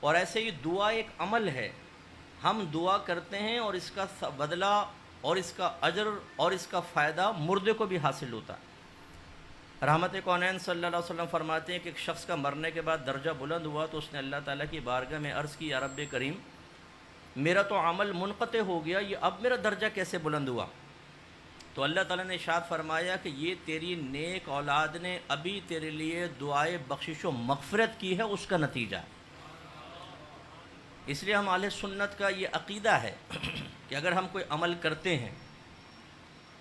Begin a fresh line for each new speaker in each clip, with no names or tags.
اور ایسے ہی دعا ایک عمل ہے، ہم دعا کرتے ہیں اور اس کا بدلہ اور اس کا اجر اور اس کا فائدہ مردے کو بھی حاصل ہوتا ہے۔ رحمت کونین صلی اللہ علیہ وسلم فرماتے ہیں کہ ایک شخص کا مرنے کے بعد درجہ بلند ہوا تو اس نے اللہ تعالیٰ کی بارگاہ میں عرض کی، یا رب کریم، میرا تو عمل منقطع ہو گیا، یہ اب میرا درجہ کیسے بلند ہوا؟ تو اللہ تعالیٰ نے ارشاد فرمایا کہ یہ تیری نیک اولاد نے ابھی تیرے لیے دعائے بخشش و مغفرت کی ہے، اس کا نتیجہ ہے۔ اس لیے ہم اہل سنت کا یہ عقیدہ ہے کہ اگر ہم کوئی عمل کرتے ہیں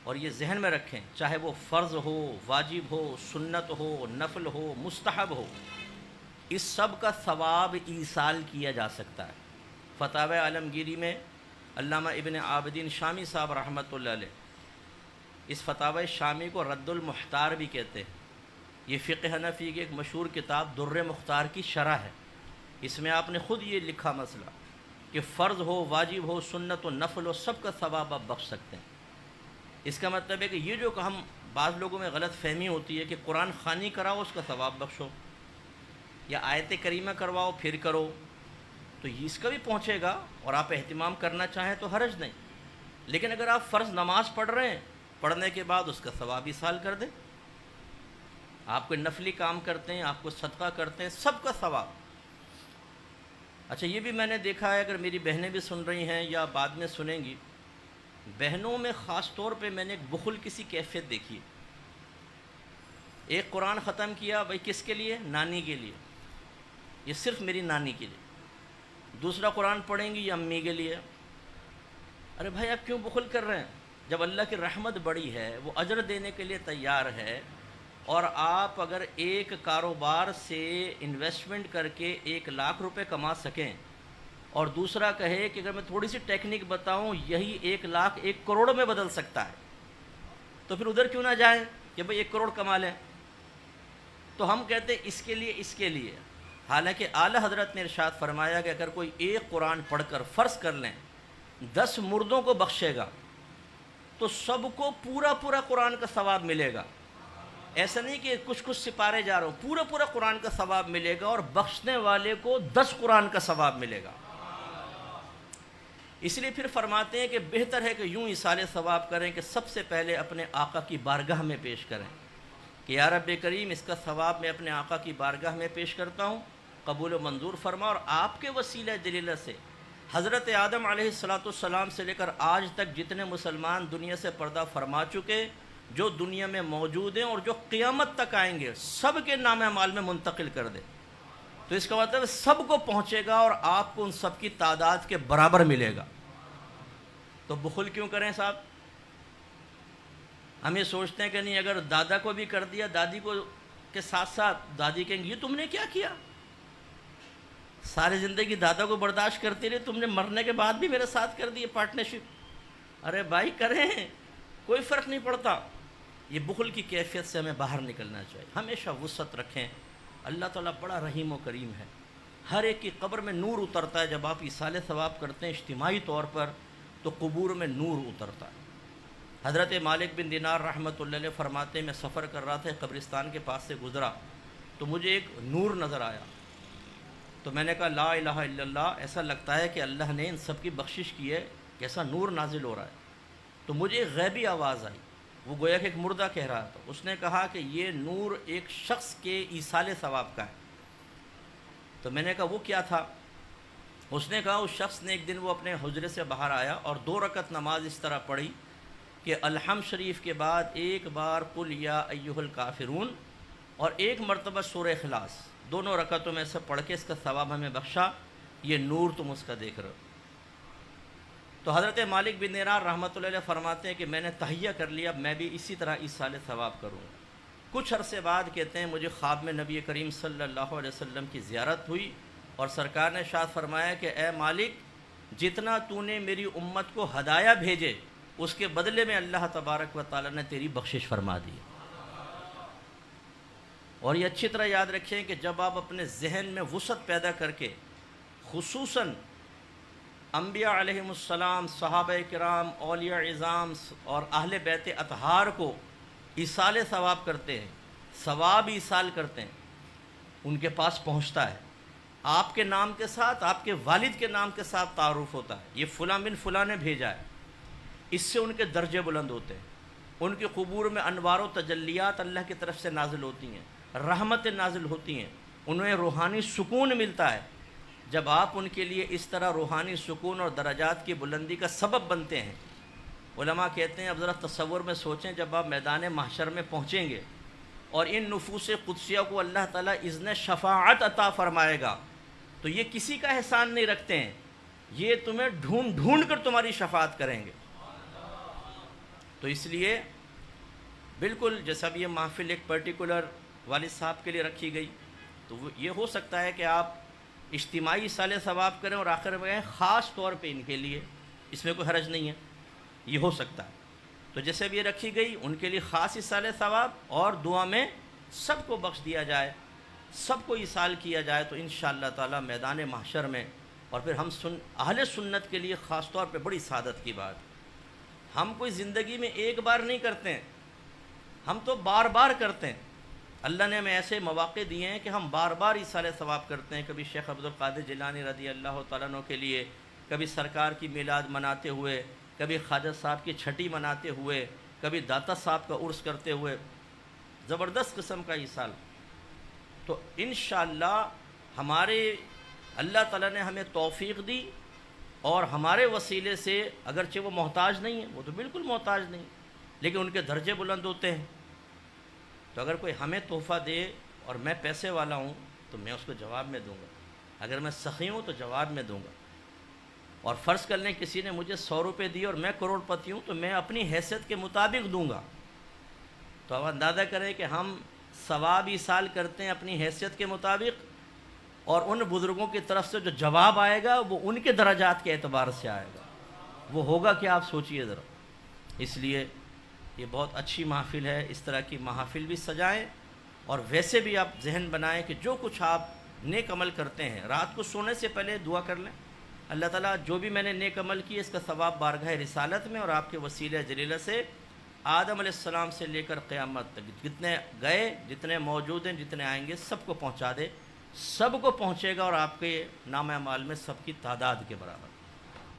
اور یہ ذہن میں رکھیں، چاہے وہ فرض ہو، واجب ہو، سنت ہو، نفل ہو، مستحب ہو، اس سب کا ثواب ایصال کیا جا سکتا ہے۔ فتاوی عالمگیری میں علامہ ابن عابدین شامی صاحب رحمۃ اللہ علیہ، اس فتاوی شامی کو رد المحتار بھی کہتے ہیں۔ یہ فقہ حنفی کی ایک مشہور کتاب در مختار کی شرح ہے۔ اس میں آپ نے خود یہ لکھا مسئلہ کہ فرض ہو، واجب ہو، سنت و نفل ہو، سب کا ثواب آپ بخش سکتے ہیں۔ اس کا مطلب ہے کہ یہ جو کہ ہم بعض لوگوں میں غلط فہمی ہوتی ہے کہ قرآن خوانی کراؤ اس کا ثواب بخشو، یا آیت کریمہ کرواؤ پھر کرو، تو اس کا بھی پہنچے گا اور آپ اہتمام کرنا چاہیں تو حرج نہیں۔ لیکن اگر آپ فرض نماز پڑھ رہے ہیں، پڑھنے کے بعد اس کا ثواب ایصال کر دیں۔ آپ کوئی نفلی کام کرتے ہیں، آپ کو صدقہ کرتے ہیں، سب کا ثواب۔ اچھا، یہ بھی میں نے دیکھا ہے، اگر میری بہنیں بھی سن رہی ہیں یا بعد میں سنیں گی، بہنوں میں خاص طور پہ میں نے ایک بخل کی سی کیفیت دیکھی ہے۔ ایک قرآن ختم کیا، بھائی کس کے لیے؟ نانی کے لیے، یہ صرف میری نانی کے لیے۔ دوسرا قرآن پڑھیں گی یہ امی کے لیے۔ ارے بھائی آپ کیوں بخل کر رہے ہیں؟ جب اللہ کی رحمت بڑی ہے، وہ اجر دینے کے لیے تیار ہے، اور آپ اگر ایک کاروبار سے انویسٹمنٹ کر کے 1,00,000 روپے کما سکیں، اور دوسرا کہے کہ اگر میں تھوڑی سی ٹیکنیک بتاؤں یہی 1,00,000 1,00,00,000 میں بدل سکتا ہے، تو پھر ادھر کیوں نہ جائیں کہ بھئی 1,00,00,000 کما لیں؟ تو ہم کہتے ہیں اس کے لیے، اس کے لیے۔ حالانکہ اعلی حضرت نے ارشاد فرمایا کہ اگر کوئی ایک قرآن پڑھ کر فرض کر لیں 10 مردوں کو بخشے گا تو سب کو پورا پورا قرآن کا ثواب ملے گا۔ ایسا نہیں کہ کچھ کچھ سپارے جا رہا ہوں، پورا پورا قرآن کا ثواب ملے گا، اور بخشنے والے کو 10 قرآن کا ثواب ملے گا۔ اس لیے پھر فرماتے ہیں کہ بہتر ہے کہ یوں ایصال ثواب کریں کہ سب سے پہلے اپنے آقا کی بارگاہ میں پیش کریں کہ یا رب کریم، اس کا ثواب میں اپنے آقا کی بارگاہ میں پیش کرتا ہوں، قبول و منظور فرما، اور آپ کے وسیلہ جلیلہ سے حضرت آدم علیہ السلام سے لے کر آج تک جتنے مسلمان دنیا سے پردہ فرما چکے، جو دنیا میں موجود ہیں اور جو قیامت تک آئیں گے، سب کے نام اعمال میں منتقل کر دے۔ تو اس کا مطلب سب کو پہنچے گا اور آپ کو ان سب کی تعداد کے برابر ملے گا۔ تو بخل کیوں کریں صاحب؟ ہم یہ سوچتے ہیں کہ نہیں، اگر دادا کو بھی کر دیا، دادی کو کے ساتھ ساتھ دادی کہیں گے یہ تم نے کیا کیا؟ ساری زندگی دادا کو برداشت کرتی رہی، تم نے مرنے کے بعد بھی میرے ساتھ کر دی پارٹنرشپ۔ ارے بھائی کریں، کوئی فرق نہیں پڑتا۔ یہ بخل کی کیفیت سے ہمیں باہر نکلنا چاہیے۔ ہمیشہ وسعت رکھیں، اللہ تعالیٰ بڑا رحیم و کریم ہے۔ ہر ایک کی قبر میں نور اترتا ہے جب آپ ایصال ثواب کرتے ہیں اجتماعی طور پر، تو قبور میں نور اترتا ہے۔ حضرت مالک بن دینار رحمۃ اللہ علیہ فرماتے ہیں، میں سفر کر رہا تھا، قبرستان کے پاس سے گزرا تو مجھے ایک نور نظر آیا، تو میں نے کہا لا الہ الا اللہ، ایسا لگتا ہے کہ اللہ نے ان سب کی بخشش کی ہے، کیسا نور نازل ہو رہا ہے۔ تو مجھے ایک غیبی آواز آئی، وہ گویا کہ ایک مردہ کہہ رہا تھا، اس نے کہا کہ یہ نور ایک شخص کے ایصال ثواب کا ہے۔ تو میں نے کہا وہ کیا تھا؟ اس نے کہا اس شخص نے ایک دن وہ اپنے حجرے سے باہر آیا اور 2 رکعت نماز اس طرح پڑھی کہ الحمد شریف کے بعد ایک بار قل یا ایھا الکافرون اور ایک مرتبہ سورہ اخلاص، دونوں رکعتوں میں سے پڑھ کے اس کا ثواب ہمیں بخشا، یہ نور تم اس کا دیکھ رہے ہو۔ تو حضرت مالک بن دینار رحمۃ اللہ علیہ فرماتے ہیں کہ میں نے تہیہ کر لیا، میں بھی اسی طرح ایصال ثواب کروں۔ کچھ عرصے بعد کہتے ہیں مجھے خواب میں نبی کریم صلی اللہ علیہ وسلم کی زیارت ہوئی، اور سرکار نے ارشاد فرمایا کہ اے مالک، جتنا تو نے میری امت کو ہدایہ بھیجے اس کے بدلے میں اللہ تبارک و تعالیٰ نے تیری بخشش فرما دی۔ اور یہ اچھی طرح یاد رکھیں کہ جب آپ اپنے ذہن میں وسعت پیدا کر کے، خصوصاً انبیاء علیہم السلام، صحابہ کرام، اولیاء عظام اور اہل بیت اطہار کو ایصال ثواب کرتے ہیں، ثواب ایصال کرتے ہیں، ان کے پاس پہنچتا ہے۔ آپ کے نام کے ساتھ آپ کے والد کے نام کے ساتھ تعارف ہوتا ہے، یہ فلاں بن فلاں نے بھیجا ہے، اس سے ان کے درجے بلند ہوتے ہیں، ان کے قبور میں انوار و تجلیات اللہ کی طرف سے نازل ہوتی ہیں، رحمتیں نازل ہوتی ہیں، انہیں روحانی سکون ملتا ہے جب آپ ان کے لیے اس طرح روحانی سکون اور درجات کی بلندی کا سبب بنتے ہیں۔ علماء کہتے ہیں اب ذرا تصور میں سوچیں، جب آپ میدان محشر میں پہنچیں گے اور ان نفوس قدسیہ کو اللہ تعالیٰ اذن شفاعت عطا فرمائے گا، تو یہ کسی کا احسان نہیں رکھتے ہیں، یہ تمہیں ڈھونڈ ڈھونڈ کر تمہاری شفاعت کریں گے۔ تو اس لیے بالکل جیسا بھی یہ محفل ایک پرٹیکولر والد صاحب کے لیے رکھی گئی، تو یہ ہو سکتا ہے کہ آپ اجتماعی سال ثواب کریں اور آخر میں کہیں خاص طور پہ ان کے لیے، اس میں کوئی حرج نہیں ہے، یہ ہو سکتا ہے۔ تو جیسے بھی یہ رکھی گئی ان کے لیے خاص ایصال ثواب، اور دعا میں سب کو بخش دیا جائے، سب کو ایصال کیا جائے، تو انشاءاللہ تعالی میدان محشر میں، اور پھر ہم اہل سنت کے لیے خاص طور پہ بڑی سعادت کی بات، ہم کوئی زندگی میں ایک بار نہیں کرتے ہیں، ہم تو بار بار کرتے ہیں۔ اللہ نے ہمیں ایسے مواقع دیے ہیں کہ ہم بار بار ایصال ثواب کرتے ہیں، کبھی شیخ عبد القادر جیلانی رضی اللہ تعالیٰ عنہ کے لیے، کبھی سرکار کی میلاد مناتے ہوئے، کبھی خواجہ صاحب کی چھٹی مناتے ہوئے، کبھی داتا صاحب کا عرس کرتے ہوئے، زبردست قسم کا ایصال۔ تو انشاءاللہ ہمارے اللہ تعالیٰ نے ہمیں توفیق دی، اور ہمارے وسیلے سے، اگرچہ وہ محتاج نہیں ہیں، وہ تو بالکل محتاج نہیں، لیکن ان کے درجے بلند ہوتے ہیں۔ تو اگر کوئی ہمیں تحفہ دے اور میں پیسے والا ہوں تو میں اس کو جواب میں دوں گا، اگر میں سخی ہوں تو جواب میں دوں گا، اور فرض کر لیں کسی نے مجھے 100 روپے دیے اور میں کروڑ پتی ہوں تو میں اپنی حیثیت کے مطابق دوں گا۔ تو اب اندازہ کریں کہ ہم ثواب ایصال کرتے ہیں اپنی حیثیت کے مطابق، اور ان بزرگوں کی طرف سے جو جواب آئے گا وہ ان کے درجات کے اعتبار سے آئے گا، وہ ہوگا کہ آپ سوچئے ذرا۔ اس لیے یہ بہت اچھی محفل ہے، اس طرح کی محافل بھی سجائیں، اور ویسے بھی آپ ذہن بنائیں کہ جو کچھ آپ نیک عمل کرتے ہیں، رات کو سونے سے پہلے دعا کر لیں، اللہ تعالیٰ جو بھی میں نے نیک عمل کی اس کا ثواب بارگاہ رسالت میں اور آپ کے وسیلہ جلیلہ سے آدم علیہ السلام سے لے کر قیامت تک جتنے گئے، جتنے موجود ہیں، جتنے آئیں گے، سب کو پہنچا دے، سب کو پہنچے گا، اور آپ کے نام اعمال میں سب کی تعداد کے برابر۔